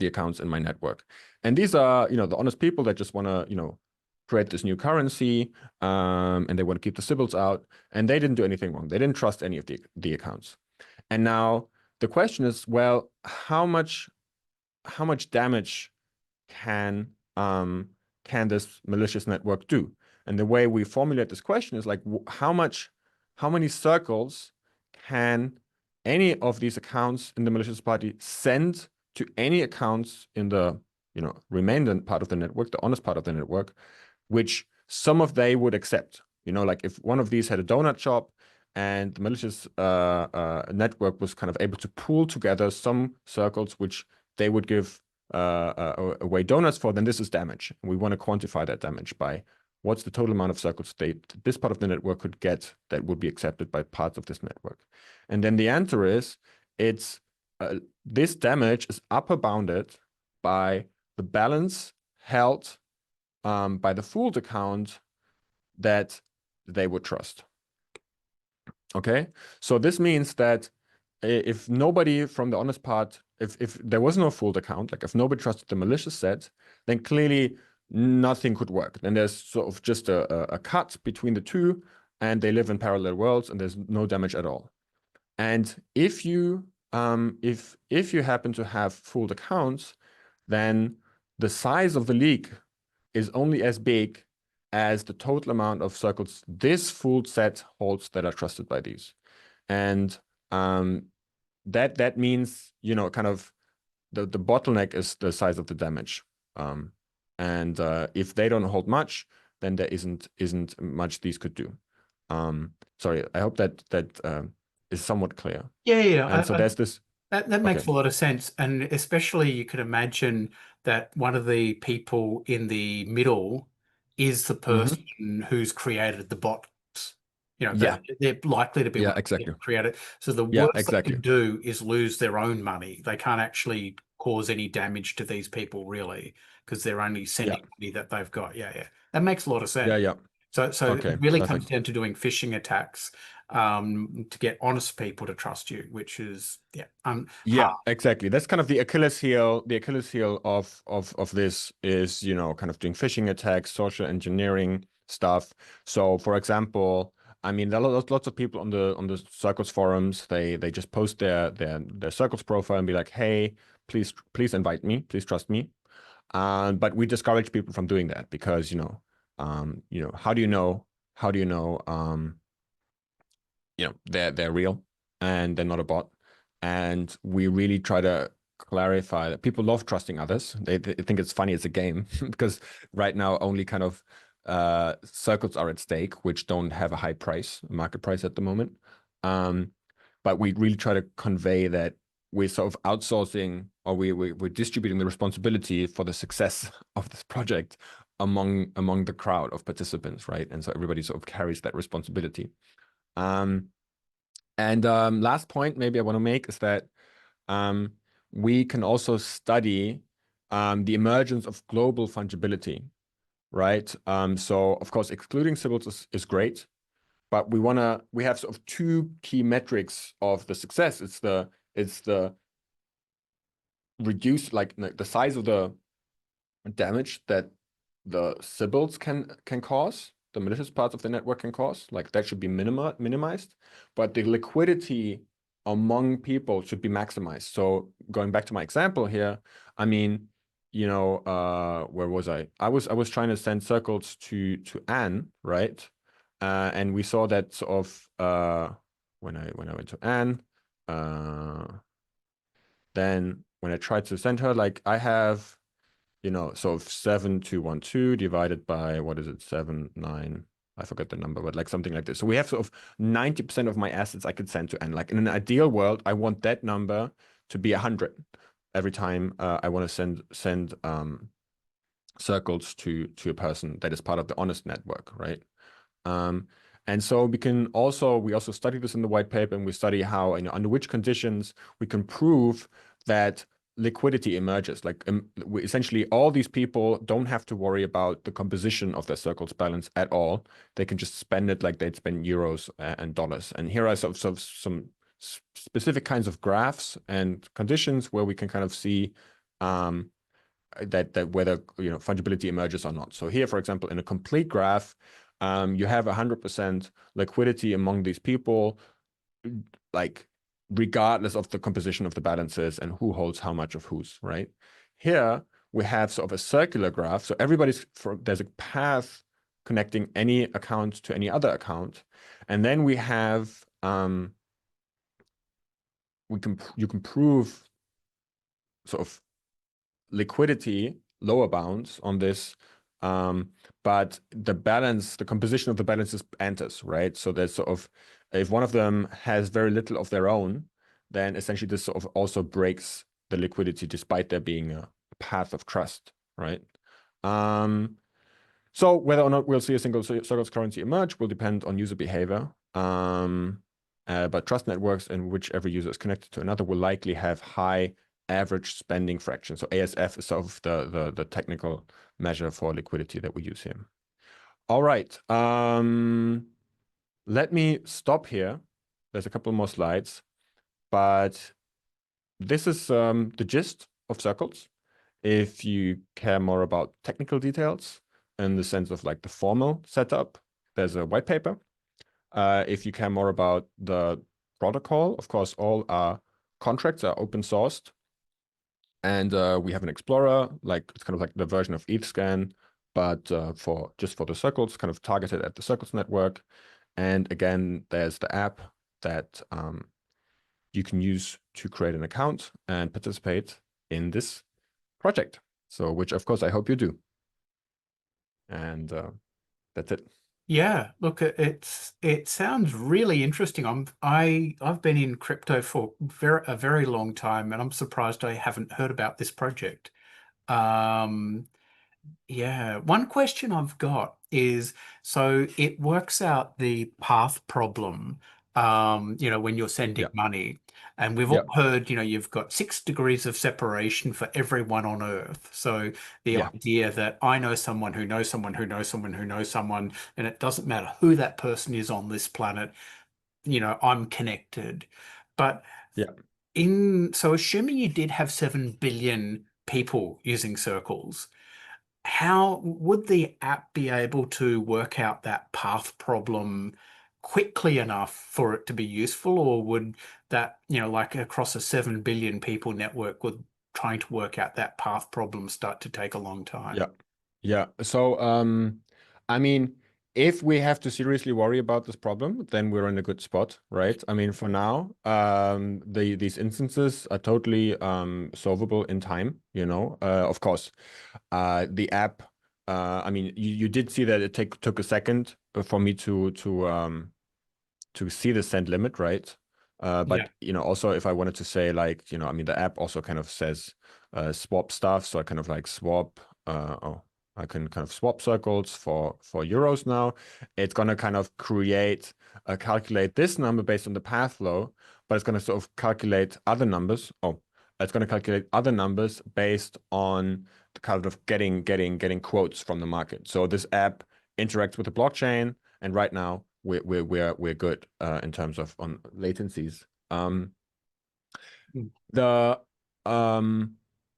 accounts in my network. And these are, the honest people that just want to, create this new currency, and they want to keep the Sybils out, and they didn't do anything wrong. They didn't trust any of the accounts. And now the question is, well, how much damage can this malicious network do? And the way we formulate this question is like, how many circles can any of these accounts in the malicious party send to any accounts in the remainder part of the network, the honest part of the network, which some of they would accept. Like if one of these had a donut shop and the malicious network was kind of able to pool together some circles which they would give away donuts for, then this is damage. And we want to quantify that damage by what's the total amount of circles this part of the network could get that would be accepted by parts of this network. And then the answer is, this damage is upper bounded by the balance held by the fooled account that they would trust. Okay, so this means that if nobody from the honest part, if there was no fooled account, like if nobody trusted the malicious set, then clearly nothing could work. Then there's sort of just a cut between the two, and they live in parallel worlds, and there's no damage at all. And if you happen to have fooled accounts, then the size of the leak is only as big as the total amount of circles this fooled set holds that are trusted by these. And that means, kind of the bottleneck is the size of the damage. And if they don't hold much, then there isn't much these could do. Sorry, I hope that is somewhat clear. Yeah. And so there's this. That makes a lot of sense. And especially you could imagine that one of the people in the middle is the person who's created the bots. They're likely to be one exactly. created. So the worst they can do is lose their own money. They can't actually cause any damage to these people really, because they're only sending money that they've got. Yeah. That makes a lot of sense. So it really comes down to doing phishing attacks to get honest people to trust you, which is hard. Exactly. That's kind of the Achilles heel. The Achilles heel of this is kind of doing phishing attacks, social engineering stuff. So for example, I mean, there are lots of people on the Circles forums. They just post their Circles profile and be like, hey, please invite me, please trust me. But we discourage people from doing that because how do you know they're real and they're not a bot? And we really try to clarify that people love trusting others. They think it's funny as a game because right now only kind of circles are at stake, which don't have a high market price at the moment. But we really try to convey that we're sort of outsourcing, or we're distributing the responsibility for the success of this project among the crowd of participants, right? And so everybody sort of carries that responsibility. Last point maybe I want to make is that we can also study the emergence of global fungibility, right? So of course, excluding Sybils is great, but we have sort of two key metrics of the success. It's the reduce, like the size of the damage that the Sybils can cause, the malicious parts of the network can cause, like that should be minimized, but the liquidity among people should be maximized. So going back to my example here, I mean, you know, where was I? I was trying to send circles to Anne, right? And we saw that sort of when I went to Anne, then when I tried to send her, like I have, you know, sort of 7212 divided by, what is it, 7, 9, I forget the number, but like something like this. So we have sort of 90% of my assets I could send to N. Like in an ideal world, I want that number to be 100 every time I want to send circles to a person that is part of the honest network, right? And so we also study this in the white paper, and we study how, you know, under which conditions we can prove that liquidity emerges. Like essentially all these people don't have to worry about the composition of their circles balance at all. They can just spend it like they'd spend euros and dollars. And here are sort of some specific kinds of graphs and conditions where we can kind of see that whether, you know, fungibility emerges or not. So here, for example, in a complete graph, you have 100% liquidity among these people, like regardless of the composition of the balances and who holds how much of whose, right? Here we have sort of a circular graph. So there's a path connecting any account to any other account. And then we have, you can prove sort of liquidity lower bounds on this, but the composition of the balances enters, right? So there's sort of, if one of them has very little of their own, then essentially this sort of also breaks the liquidity despite there being a path of trust, right? So whether or not we'll see a single circles currency emerge will depend on user behavior. But trust networks in which every user is connected to another will likely have high average spending fraction. So ASF is sort of the technical measure for liquidity that we use here. All right. Let me stop here. There's a couple more slides, but this is the gist of circles. If you care more about technical details in the sense of like the formal setup, there's a white paper. If you care more about the protocol, of course, all our contracts are open sourced. And we have an explorer, like it's kind of like the version of ETHScan, but just for the circles, kind of targeted at the circles network. And again, there's the app that you can use to create an account and participate in this project. So, which of course I hope you do. And that's it. Yeah, look, it sounds really interesting. I've been in crypto for a very long time, and I'm surprised I haven't heard about this project. Yeah, one question I've got is, so it works out the path problem, you know, when you're sending Yeah. money. And we've Yeah. all heard, you know, you've got 6 degrees of separation for everyone on Earth. So the Yeah. idea that I know someone who knows someone who knows someone who knows someone, and it doesn't matter who that person is on this planet, you know, I'm connected. But Yeah. so assuming you did have 7 billion people using circles, how would the app be able to work out that path problem quickly enough for it to be useful, or would that, you know, like across a 7 billion people network, would trying to work out that path problem start to take a long time? Yeah. Yeah. So, I mean, if we have to seriously worry about this problem, then we're in a good spot, right? I mean, for now, these instances are totally solvable in time, you know. Of course, the app, I mean, you did see that it took a second for me to see the send limit, right? But Yeah. you know, also if I wanted to say like, you know, I mean, the app also kind of says swap stuff, so I kind of like swap. I can kind of swap circles for euros now. It's gonna kind of calculate this number based on the path flow, but it's gonna sort of calculate other numbers. Oh, it's gonna calculate other numbers based on the kind of getting quotes from the market. So this app interacts with the blockchain, and right now we're good in terms of on latencies. The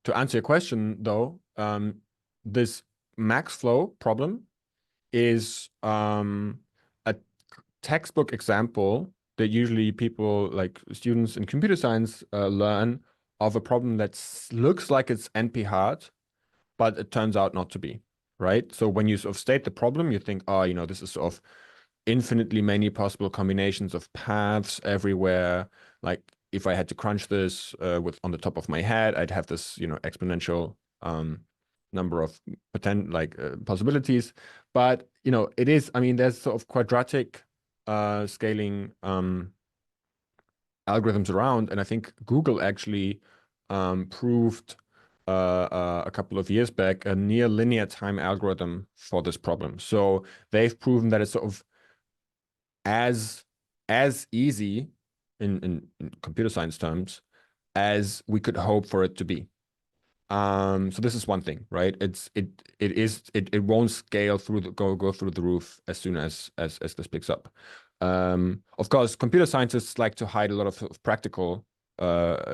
to answer your question though, this max flow problem is a textbook example that usually people like students in computer science learn of a problem that looks like it's NP hard, but it turns out not to be, right? So when you sort of state the problem, you think, oh, you know, this is sort of infinitely many possible combinations of paths everywhere. Like if I had to crunch this with on the top of my head, I'd have this, you know, exponential number of possibilities. But you know, it is. I mean, there's sort of quadratic scaling algorithms around, and I think Google actually proved a couple of years back a near linear time algorithm for this problem. So they've proven that it's sort of as easy in computer science terms as we could hope for it to be. So this is one thing, right? It won't scale through go through the roof as soon as this picks up. Of course, computer scientists like to hide a lot of practical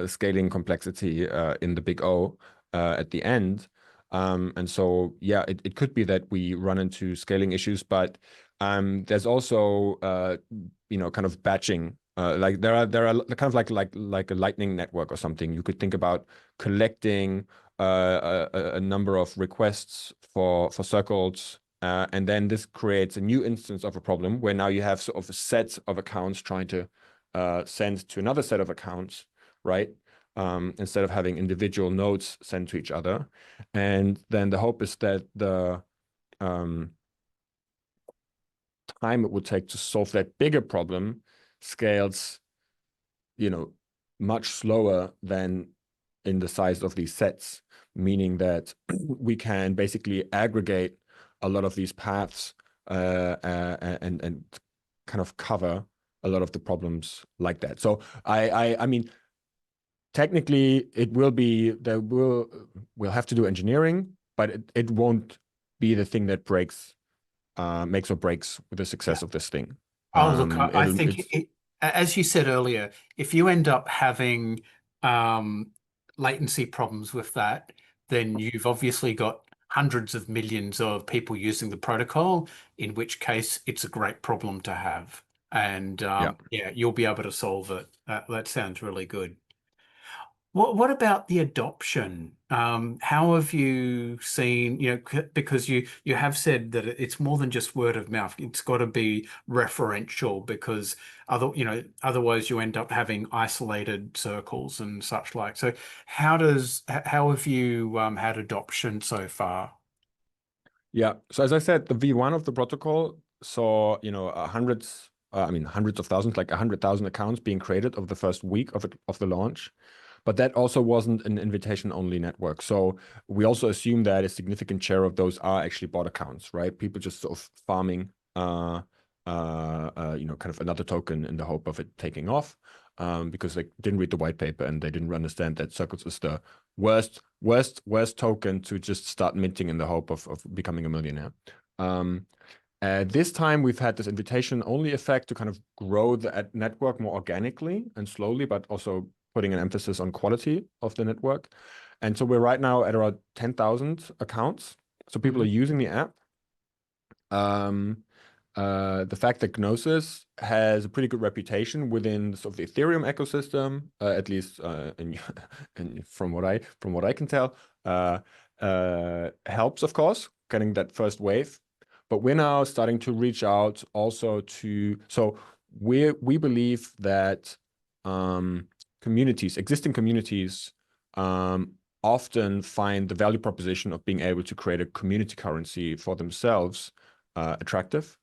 scaling complexity in the big O at the end. And so, yeah, it could be that we run into scaling issues, but there's also, you know, kind of batching. Like there are kind of like a lightning network or something. You could think about collecting a number of requests for circles, and then this creates a new instance of a problem where now you have sort of a set of accounts trying to send to another set of accounts, right? Instead of having individual nodes sent to each other. And then the hope is that the time it would take to solve that bigger problem scales, you know, much slower than in the size of these sets, meaning that we can basically aggregate a lot of these paths and kind of cover a lot of the problems like that. So I mean, technically it will be, we'll have to do engineering, but it won't be the thing that makes or breaks with the success of this thing. Oh, look, I think as you said earlier, if you end up having latency problems with that, then you've obviously got hundreds of millions of people using the protocol, in which case it's a great problem to have. And Yeah. yeah, you'll be able to solve it. That sounds really good. What about the adoption? How have you seen, you know, because you have said that it's more than just word of mouth. It's got to be referential because otherwise you end up having isolated circles and such like. So how have you had adoption so far? Yeah. So as I said, the V1 of the protocol saw, you know, hundreds of thousands, like 100,000 accounts being created over the first week of the launch. But that also wasn't an invitation-only network. So we also assume that a significant share of those are actually bot accounts, right? People just sort of farming, you know, kind of another token in the hope of it taking off, because they didn't read the white paper and they didn't understand that Circles is the worst token to just start minting in the hope of becoming a millionaire. This time we've had this invitation-only effect to kind of grow the network more organically and slowly, but also putting an emphasis on quality of the network. And so we're right now at around 10,000 accounts. So people are using the app. The fact that Gnosis has a pretty good reputation within sort of the Ethereum ecosystem, at least from what I can tell, helps, of course, getting that first wave. but we're now starting to reach out also to, so we believe that existing communities often find the value proposition of being able to create a community currency for themselves attractive.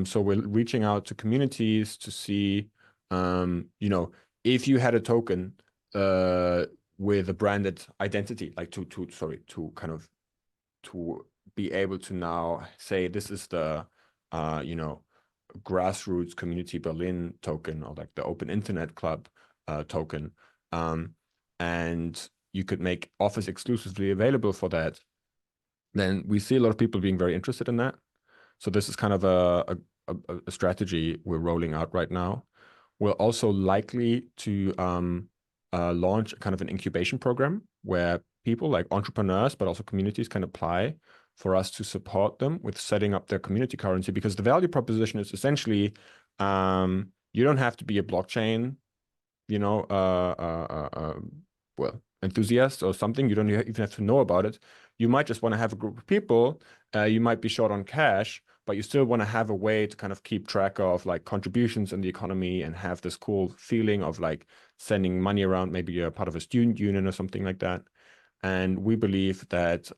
So we're reaching out to communities to see, if you had a token with a branded identity, like to be able to now say this is the grassroots community Berlin token, or like the Open Internet Club token, and you could make offers exclusively available for that, then we see a lot of people being very interested in that. So this is kind of a strategy we're rolling out right now. We're also likely to launch kind of an incubation program where people like entrepreneurs, but also communities can apply for us to support them with setting up their community currency, because the value proposition is essentially you don't have to be a blockchain, enthusiast or something. You don't even have to know about it. You might just want to have a group of people. You might be short on cash, but you still want to have a way to kind of keep track of like contributions in the economy and have this cool feeling of like sending money around. Maybe you're part of a student union or something like that. And we believe that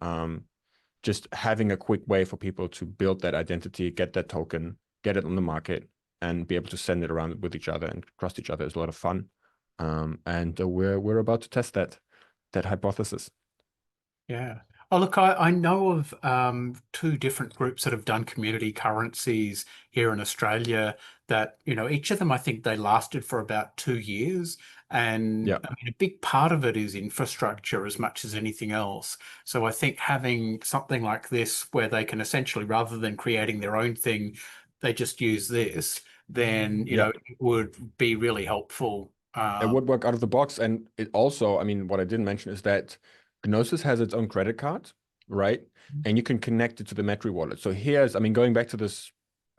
just having a quick way for people to build that identity, get that token, get it on the market, and be able to send it around with each other and trust each other is a lot of fun. And we're about to test that hypothesis. Yeah. Oh, look, I know of two different groups that have done community currencies here in Australia that, each of them, I think they lasted for about 2 years. And Yeah. I mean, a big part of it is infrastructure as much as anything else. So I think having something like this where they can essentially, rather than creating their own thing, they just use this, then, Yeah. it would be really helpful. It would work out of the box. And it also, I mean, what I didn't mention is that Gnosis has its own credit card, right? And you can connect it to the Metri wallet. So here's, I mean, going back to this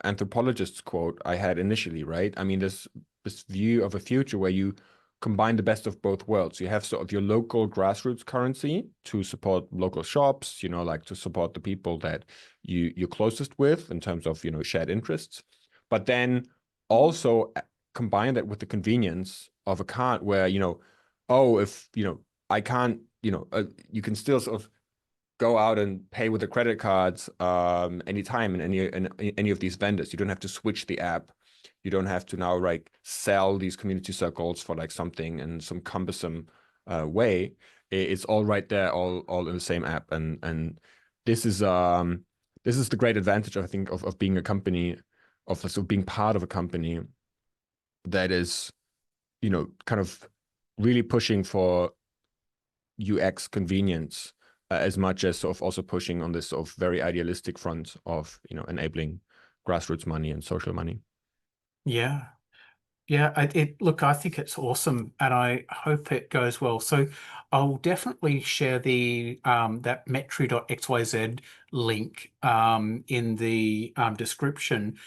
anthropologist's quote I had initially, right? I mean, this view of a future where you combine the best of both worlds. You have sort of your local grassroots currency to support local shops, like to support the people that you're closest with in terms of, shared interests. But then also combine that with the convenience of a card where, if, I can't, you can still sort of go out and pay with the credit cards anytime in any of these vendors. You don't have to switch the app. You don't have to now like sell these community circles for like something in some cumbersome way. It's all right there, all in the same app. And this is the great advantage, I think, of being a company, of being part of a company that is, kind of really pushing for UX convenience as much as sort of also pushing on this sort of very idealistic front of, enabling grassroots money and social money. Yeah. Yeah, look, I think it's awesome, and I hope it goes well. So I'll definitely share the that metri.xyz link in the description.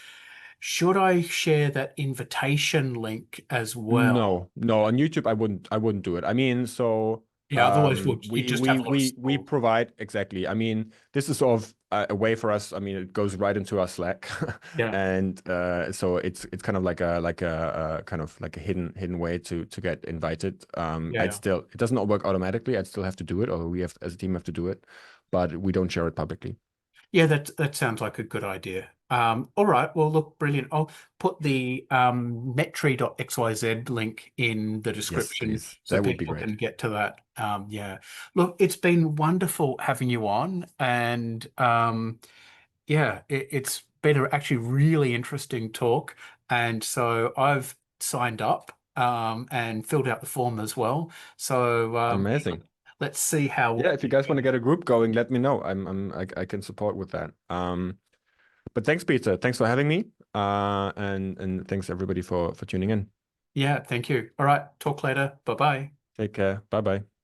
Should I share that invitation link as well? No, on YouTube I wouldn't do it. I mean, so Yeah, otherwise you we just have a lot of we support. provide exactly. I mean, this is sort of a way for us. I mean, it goes right into our Slack, Yeah, and so it's kind of like a kind of like a hidden way to get invited. yeah. It does not work automatically. I'd still have to do it, or we have as a team have to do it, but we don't share it publicly. Yeah, that sounds like a good idea. All right. Well, look, brilliant. I'll put the metri.xyz link in the Yes, description please. so That would be people great. can get to that. Yeah. Look, it's been wonderful having you on, and yeah, it's been a actually really interesting talk. And so I've signed up and filled out the form as well. So Amazing. let's see how. Yeah, if you guys want to get a group going, let me know. I can support with that. But thanks, Peter. Thanks for having me. And thanks everybody for tuning in. Yeah, thank you. All right. Talk later. Bye bye. Take care. Bye bye.